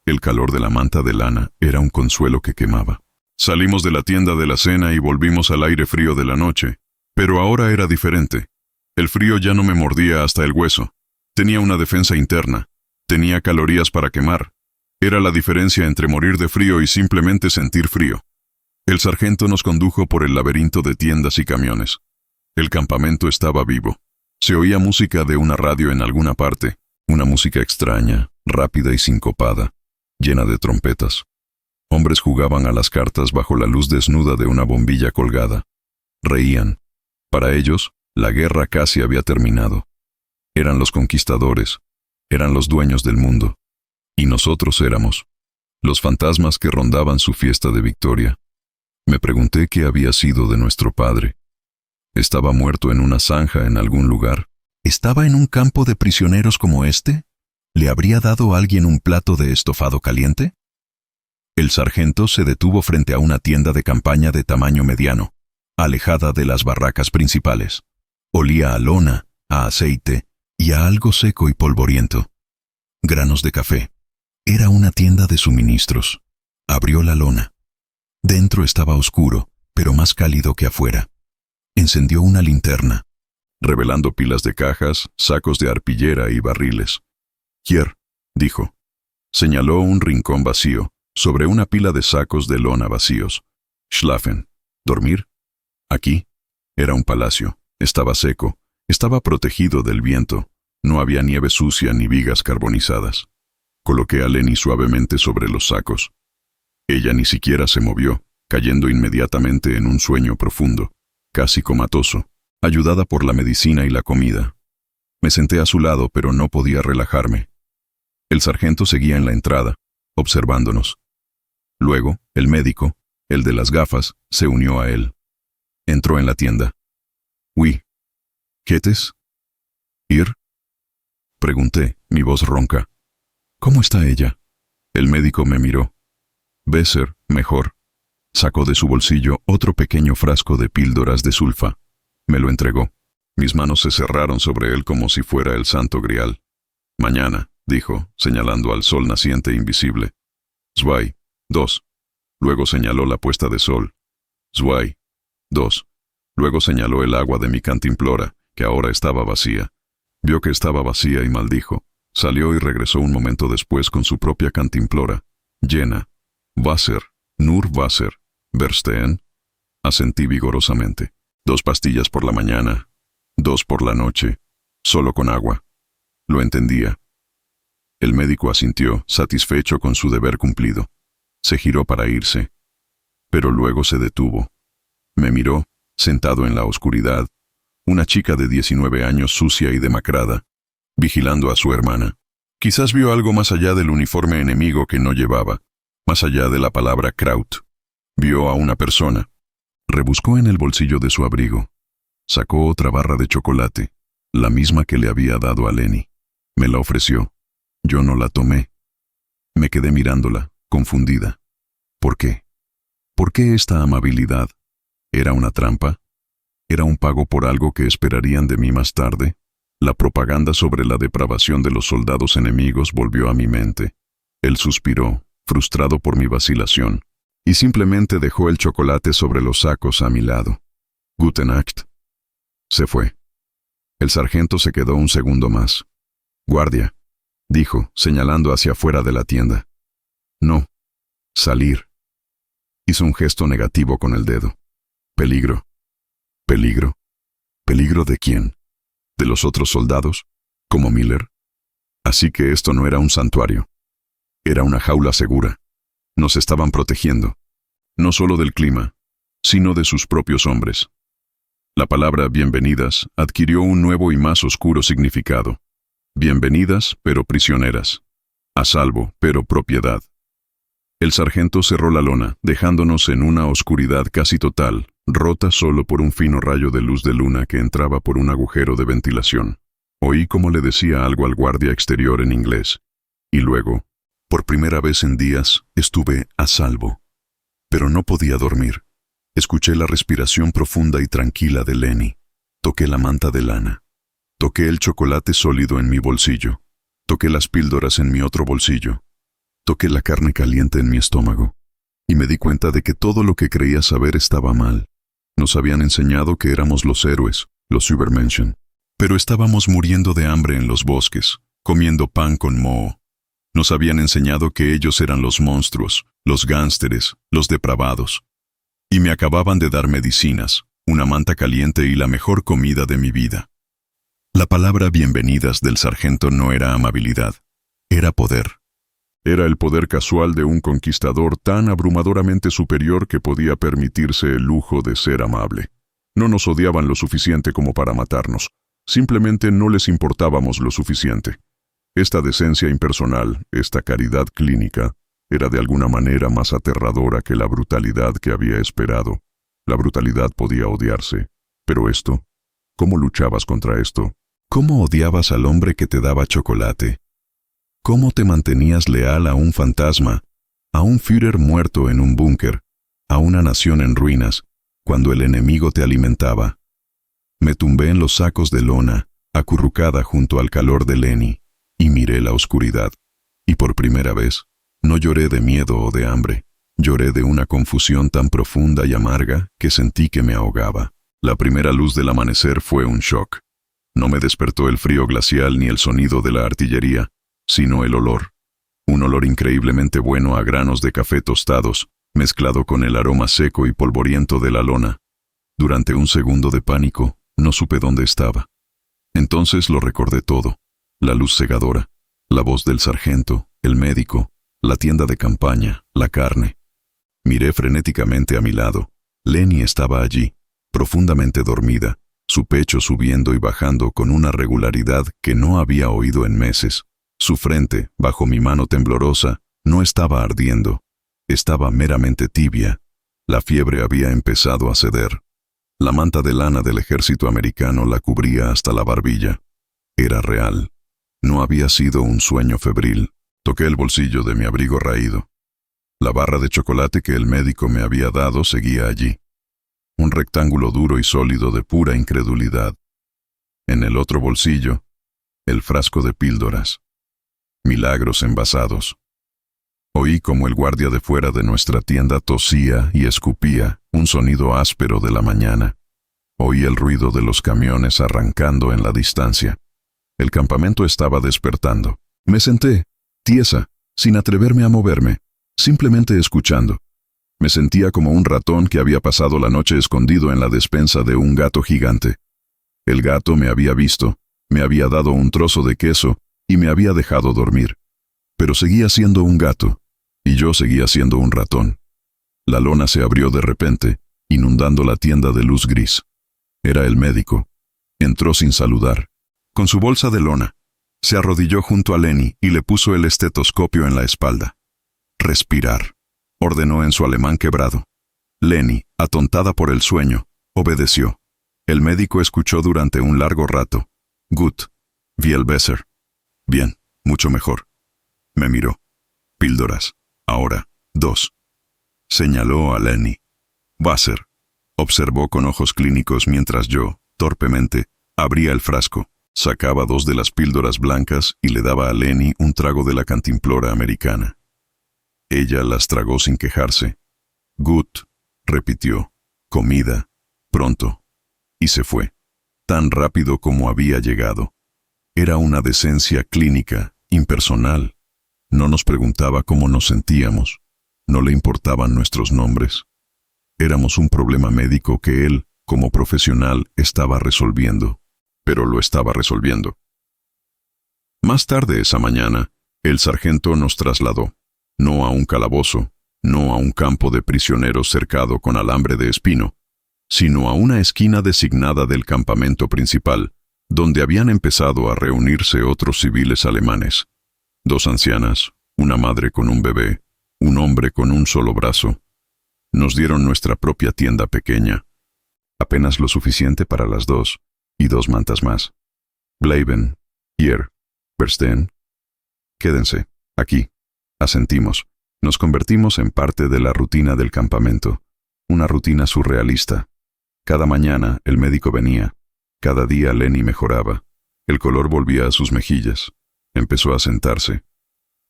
El calor de la manta de lana era un consuelo que quemaba. Salimos de la tienda de la cena y volvimos al aire frío de la noche, pero ahora era diferente. El frío ya no me mordía hasta el hueso. Tenía una defensa interna. Tenía calorías para quemar. Era la diferencia entre morir de frío y simplemente sentir frío. El sargento nos condujo por el laberinto de tiendas y camiones. El campamento estaba vivo. Se oía música de una radio en alguna parte, una música extraña, rápida y sincopada, llena de trompetas. Hombres jugaban a las cartas bajo la luz desnuda de una bombilla colgada. Reían. Para ellos, la guerra casi había terminado. Eran los conquistadores, eran los dueños del mundo. Y nosotros éramos los fantasmas que rondaban su fiesta de victoria. Me pregunté qué había sido de nuestro padre. ¿Estaba muerto en una zanja en algún lugar? ¿Estaba en un campo de prisioneros como este? ¿Le habría dado a alguien un plato de estofado caliente? El sargento se detuvo frente a una tienda de campaña de tamaño mediano, alejada de las barracas principales. Olía a lona, a aceite y a algo seco y polvoriento. Granos de café. Era una tienda de suministros. Abrió la lona. Dentro estaba oscuro, pero más cálido que afuera. Encendió una linterna, revelando pilas de cajas, sacos de arpillera y barriles. «Hier», dijo. Señaló un rincón vacío, sobre una pila de sacos de lona vacíos. «Schlafen», ¿dormir? Aquí. Era un palacio. Estaba seco. Estaba protegido del viento. No había nieve sucia ni vigas carbonizadas. Coloqué a Lenny suavemente sobre los sacos. Ella ni siquiera se movió, cayendo inmediatamente en un sueño profundo, casi comatoso, ayudada por la medicina y la comida. Me senté a su lado, pero no podía relajarme. El sargento seguía en la entrada, observándonos. Luego, el médico, el de las gafas, se unió a él. Entró en la tienda. «Oui. ¿Quietes? ¿Ir?» Pregunté, mi voz ronca. «¿Cómo está ella?» El médico me miró. «Besser, mejor». Sacó de su bolsillo otro pequeño frasco de píldoras de sulfa. Me lo entregó. Mis manos se cerraron sobre él como si fuera el santo grial. «Mañana», dijo, señalando al sol naciente invisible. «Zwei, 2». Luego señaló la puesta de sol. «Zwei, 2». Luego señaló el agua de mi cantimplora, que ahora estaba vacía. Vio que estaba vacía y maldijo. Salió y regresó un momento después con su propia cantimplora, llena. «Wasser, nur Wasser, verstehen». Asentí vigorosamente. 2 pastillas por la mañana, 2 por la noche, solo con agua. Lo entendía. El médico asintió, satisfecho con su deber cumplido. Se giró para irse, pero luego se detuvo. Me miró, sentado en la oscuridad, una chica de 19 años sucia y demacrada, vigilando a su hermana. Quizás vio algo más allá del uniforme enemigo que no llevaba, más allá de la palabra Kraut. Vio a una persona. Rebuscó en el bolsillo de su abrigo. Sacó otra barra de chocolate, la misma que le había dado a Lenny. Me la ofreció. Yo no la tomé. Me quedé mirándola, confundida. ¿Por qué? ¿Por qué esta amabilidad? ¿Era una trampa? ¿Era un pago por algo que esperarían de mí más tarde? La propaganda sobre la depravación de los soldados enemigos volvió a mi mente. Él suspiró, frustrado por mi vacilación, y simplemente dejó el chocolate sobre los sacos a mi lado. «Gute Nacht». Se fue. El sargento se quedó un segundo más. «Guardia», dijo, señalando hacia afuera de la tienda. «No. Salir». Hizo un gesto negativo con el dedo. «Peligro». «¿Peligro? ¿Peligro de quién? ¿De los otros soldados? ¿Como Miller?» Así que esto no era un santuario. Era una jaula segura. Nos estaban protegiendo, no solo del clima, sino de sus propios hombres. La palabra bienvenidas adquirió un nuevo y más oscuro significado. Bienvenidas, pero prisioneras. A salvo, pero propiedad. El sargento cerró la lona, dejándonos en una oscuridad casi total, rota solo por un fino rayo de luz de luna que entraba por un agujero de ventilación. Oí cómo le decía algo al guardia exterior en inglés. Y luego, por primera vez en días, estuve a salvo. Pero no podía dormir. Escuché la respiración profunda y tranquila de Lenny. Toqué la manta de lana. Toqué el chocolate sólido en mi bolsillo. Toqué las píldoras en mi otro bolsillo. Toqué la carne caliente en mi estómago. Y me di cuenta de que todo lo que creía saber estaba mal. Nos habían enseñado que éramos los héroes, los Übermenschen. Pero estábamos muriendo de hambre en los bosques, comiendo pan con moho. Nos habían enseñado que ellos eran los monstruos, los gánsteres, los depravados. Y me acababan de dar medicinas, una manta caliente y la mejor comida de mi vida. La palabra bienvenidas del sargento no era amabilidad, era poder. Era el poder casual de un conquistador tan abrumadoramente superior que podía permitirse el lujo de ser amable. No nos odiaban lo suficiente como para matarnos. Simplemente no les importábamos lo suficiente. Esta decencia impersonal, esta caridad clínica, era de alguna manera más aterradora que la brutalidad que había esperado. La brutalidad podía odiarse, pero esto, ¿cómo luchabas contra esto? ¿Cómo odiabas al hombre que te daba chocolate? ¿Cómo te mantenías leal a un fantasma, a un Führer muerto en un búnker, a una nación en ruinas, cuando el enemigo te alimentaba? Me tumbé en los sacos de lona, acurrucada junto al calor de Leni, y miré la oscuridad. Y por primera vez, no lloré de miedo o de hambre. Lloré de una confusión tan profunda y amarga que sentí que me ahogaba. La primera luz del amanecer fue un shock. No me despertó el frío glacial ni el sonido de la artillería, sino el olor. Un olor increíblemente bueno a granos de café tostados, mezclado con el aroma seco y polvoriento de la lona. Durante un segundo de pánico, no supe dónde estaba. Entonces lo recordé todo. La luz cegadora, la voz del sargento, el médico, la tienda de campaña, la carne. Miré frenéticamente a mi lado. Leni estaba allí, profundamente dormida, su pecho subiendo y bajando con una regularidad que no había oído en meses. Su frente, bajo mi mano temblorosa, no estaba ardiendo. Estaba meramente tibia. La fiebre había empezado a ceder. La manta de lana del ejército americano la cubría hasta la barbilla. Era real. No había sido un sueño febril. Toqué el bolsillo de mi abrigo raído. La barra de chocolate que el médico me había dado seguía allí. Un rectángulo duro y sólido de pura incredulidad. En el otro bolsillo, el frasco de píldoras. Milagros envasados. Oí como el guardia de fuera de nuestra tienda tosía y escupía, un sonido áspero de la mañana. Oí el ruido de los camiones arrancando en la distancia. El campamento estaba despertando. Me senté, tiesa, sin atreverme a moverme, simplemente escuchando. Me sentía como un ratón que había pasado la noche escondido en la despensa de un gato gigante. El gato me había visto, me había dado un trozo de queso y me había dejado dormir. Pero seguía siendo un gato, y yo seguía siendo un ratón. La lona se abrió de repente, inundando la tienda de luz gris. Era el médico. Entró sin saludar. Con su bolsa de lona, se arrodilló junto a Leni y le puso el estetoscopio en la espalda. Respirar, ordenó en su alemán quebrado. Leni, atontada por el sueño, obedeció. El médico escuchó durante un largo rato. Gut, viel besser. Bien, mucho mejor. Me miró. Píldoras. Ahora, 2. Señaló a Leni. Wasser. Observó con ojos clínicos mientras yo, torpemente, abría el frasco, sacaba 2 de las píldoras blancas y le daba a Leni un trago de la cantimplora americana. Ella las tragó sin quejarse. Gut, repitió. Comida. Pronto. Y se fue. Tan rápido como había llegado. Era una decencia clínica, impersonal. No nos preguntaba cómo nos sentíamos. No le importaban nuestros nombres. Éramos un problema médico que él, como profesional, estaba resolviendo. Pero lo estaba resolviendo. Más tarde esa mañana, el sargento nos trasladó. No a un calabozo, no a un campo de prisioneros cercado con alambre de espino, sino a una esquina designada del campamento principal, donde habían empezado a reunirse otros civiles alemanes. 2 ancianas, una madre con un bebé, un hombre con un solo brazo. Nos dieron nuestra propia tienda pequeña, apenas lo suficiente para las 2, y 2 mantas más. Bleiben, hier, verstehen. Quédense, aquí. Asentimos. Nos convertimos en parte de la rutina del campamento, una rutina surrealista. Cada mañana el médico venía, Cada día Lenny mejoraba. El color volvía a sus mejillas. Empezó a sentarse.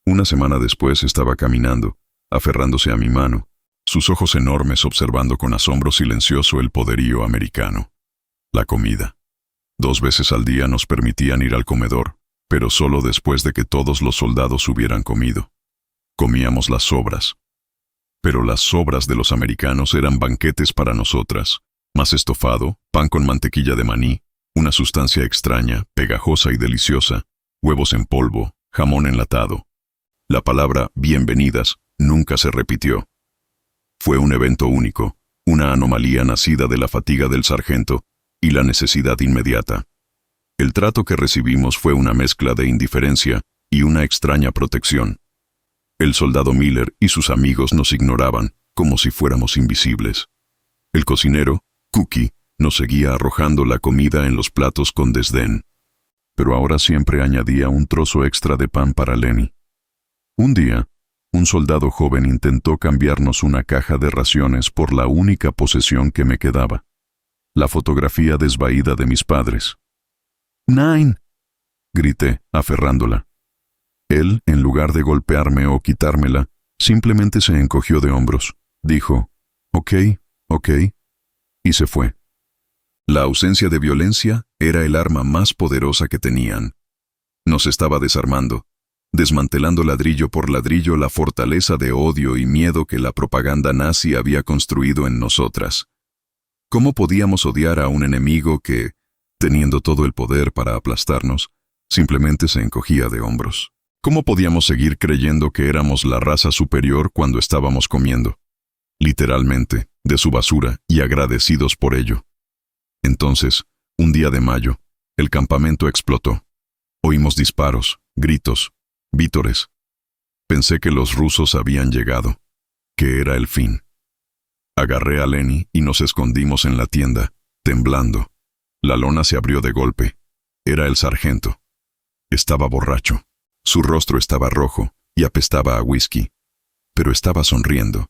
Una semana después estaba caminando, aferrándose a mi mano, sus ojos enormes observando con asombro silencioso el poderío americano. La comida. 2 veces al día nos permitían ir al comedor, pero solo después de que todos los soldados hubieran comido. Comíamos las sobras. Pero las sobras de los americanos eran banquetes para nosotras. Más estofado, pan con mantequilla de maní, una sustancia extraña, pegajosa y deliciosa, huevos en polvo, jamón enlatado. La palabra bienvenidas nunca se repitió. Fue un evento único, una anomalía nacida de la fatiga del sargento y la necesidad inmediata. El trato que recibimos fue una mezcla de indiferencia y una extraña protección. El soldado Miller y sus amigos nos ignoraban, como si fuéramos invisibles. El cocinero, Cookie, nos seguía arrojando la comida en los platos con desdén. Pero ahora siempre añadía un trozo extra de pan para Lenny. Un día, un soldado joven intentó cambiarnos una caja de raciones por la única posesión que me quedaba: la fotografía desvaída de mis padres. «Nine», grité, aferrándola. Él, en lugar de golpearme o quitármela, simplemente se encogió de hombros. Dijo, «Ok, y se fue. La ausencia de violencia era el arma más poderosa que tenían. Nos estaba desarmando, desmantelando ladrillo por ladrillo la fortaleza de odio y miedo que la propaganda nazi había construido en nosotras. ¿Cómo podíamos odiar a un enemigo que, teniendo todo el poder para aplastarnos, simplemente se encogía de hombros? ¿Cómo podíamos seguir creyendo que éramos la raza superior cuando estábamos comiendo, literalmente, de su basura y agradecidos por ello? Entonces, un día de mayo, el campamento explotó. Oímos disparos, gritos, vítores. Pensé que los rusos habían llegado, que era el fin. Agarré a Lenny y nos escondimos en la tienda, temblando. La lona se abrió de golpe. Era el sargento. Estaba borracho. Su rostro estaba rojo y apestaba a whisky. Pero estaba sonriendo.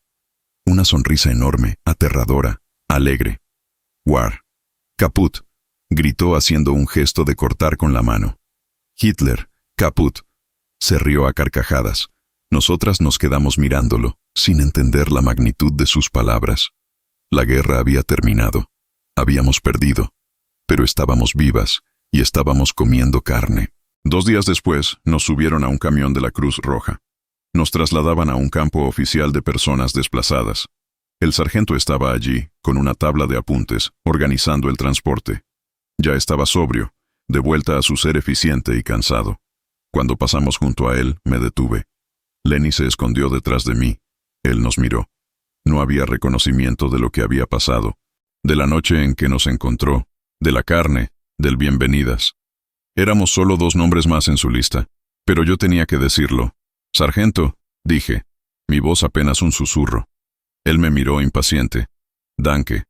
Una sonrisa enorme, aterradora, alegre. «War. Kaput», gritó haciendo un gesto de cortar con la mano. «Hitler. Kaput». Se rió a carcajadas. Nosotras nos quedamos mirándolo, sin entender la magnitud de sus palabras. La guerra había terminado. Habíamos perdido. Pero estábamos vivas y estábamos comiendo carne. 2 días después, nos subieron a un camión de la Cruz Roja. Nos trasladaban a un campo oficial de personas desplazadas. El sargento estaba allí, con una tabla de apuntes, organizando el transporte. Ya estaba sobrio, de vuelta a su ser eficiente y cansado. Cuando pasamos junto a él, me detuve. Lenny se escondió detrás de mí. Él nos miró. No había reconocimiento de lo que había pasado, de la noche en que nos encontró, de la carne, del bienvenidas. Éramos solo 2 nombres más en su lista, pero yo tenía que decirlo. «Sargento», dije, mi voz apenas un susurro. Él me miró impaciente. «Danke».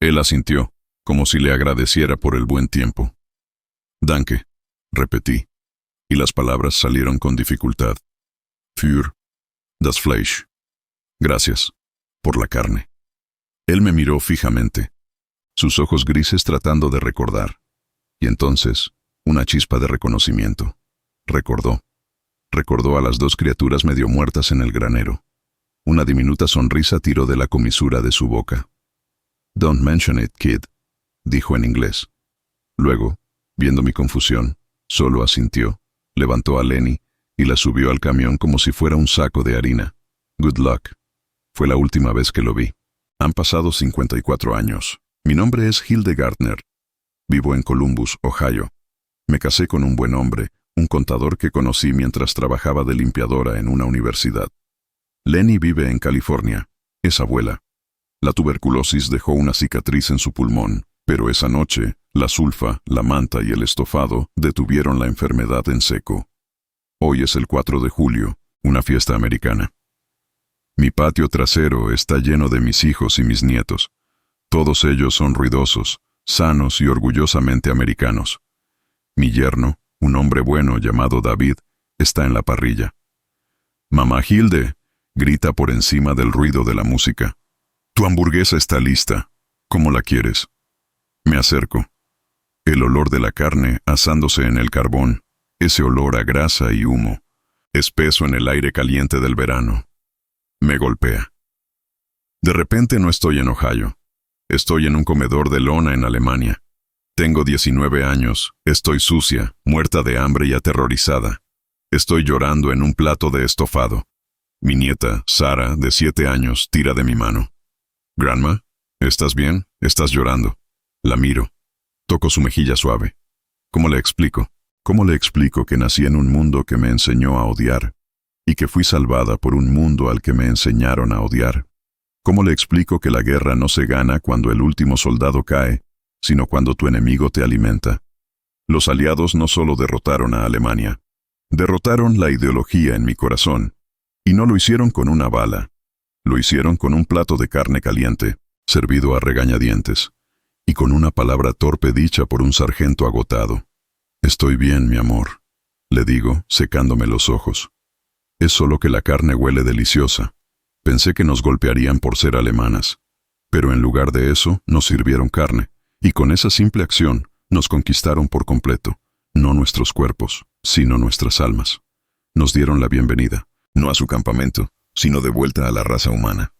Él asintió, como si le agradeciera por el buen tiempo. «Danke», repetí, y las palabras salieron con dificultad. «Für das Fleisch». Gracias, por la carne. Él me miró fijamente, sus ojos grises tratando de recordar. Y entonces, una chispa de reconocimiento. Recordó a las 2 criaturas medio muertas en el granero. Una diminuta sonrisa tiró de la comisura de su boca. «Don't mention it, kid», dijo en inglés. Luego, viendo mi confusión, solo asintió, levantó a Lenny y la subió al camión como si fuera un saco de harina. «Good luck». Fue la última vez que lo vi. Han pasado 54 años. Mi nombre es Hilde Gardner. Vivo en Columbus, Ohio. Me casé con un buen hombre, un contador que conocí mientras trabajaba de limpiadora en una universidad. Lenny vive en California. Es abuela. La tuberculosis dejó una cicatriz en su pulmón, pero esa noche, la sulfa, la manta y el estofado detuvieron la enfermedad en seco. Hoy es el 4 de julio, una fiesta americana. Mi patio trasero está lleno de mis hijos y mis nietos. Todos ellos son ruidosos, sanos y orgullosamente americanos. Mi yerno, un hombre bueno llamado David, está en la parrilla. «Mamá Hilde», grita por encima del ruido de la música. «Tu hamburguesa está lista. ¿Cómo la quieres?» Me acerco. El olor de la carne asándose en el carbón, ese olor a grasa y humo, espeso en el aire caliente del verano. Me golpea. De repente no estoy en Ohio. Estoy en un comedor de lona en Alemania. Tengo 19 años, estoy sucia, muerta de hambre y aterrorizada. Estoy llorando en un plato de estofado. Mi nieta, Sara, de 7 años, tira de mi mano. «Grandma, ¿estás bien? Estás llorando». La miro. Toco su mejilla suave. ¿Cómo le explico? ¿Cómo le explico que nací en un mundo que me enseñó a odiar y que fui salvada por un mundo al que me enseñaron a odiar? ¿Cómo le explico que la guerra no se gana cuando el último soldado cae, sino cuando tu enemigo te alimenta? Los aliados no solo derrotaron a Alemania, derrotaron la ideología en mi corazón, y no lo hicieron con una bala, lo hicieron con un plato de carne caliente, servido a regañadientes, y con una palabra torpe dicha por un sargento agotado. «Estoy bien, mi amor», le digo, secándome los ojos. «Es solo que la carne huele deliciosa. Pensé que nos golpearían por ser alemanas, pero en lugar de eso nos sirvieron carne, y con esa simple acción nos conquistaron por completo, no nuestros cuerpos, sino nuestras almas. Nos dieron la bienvenida, no a su campamento, sino de vuelta a la raza humana».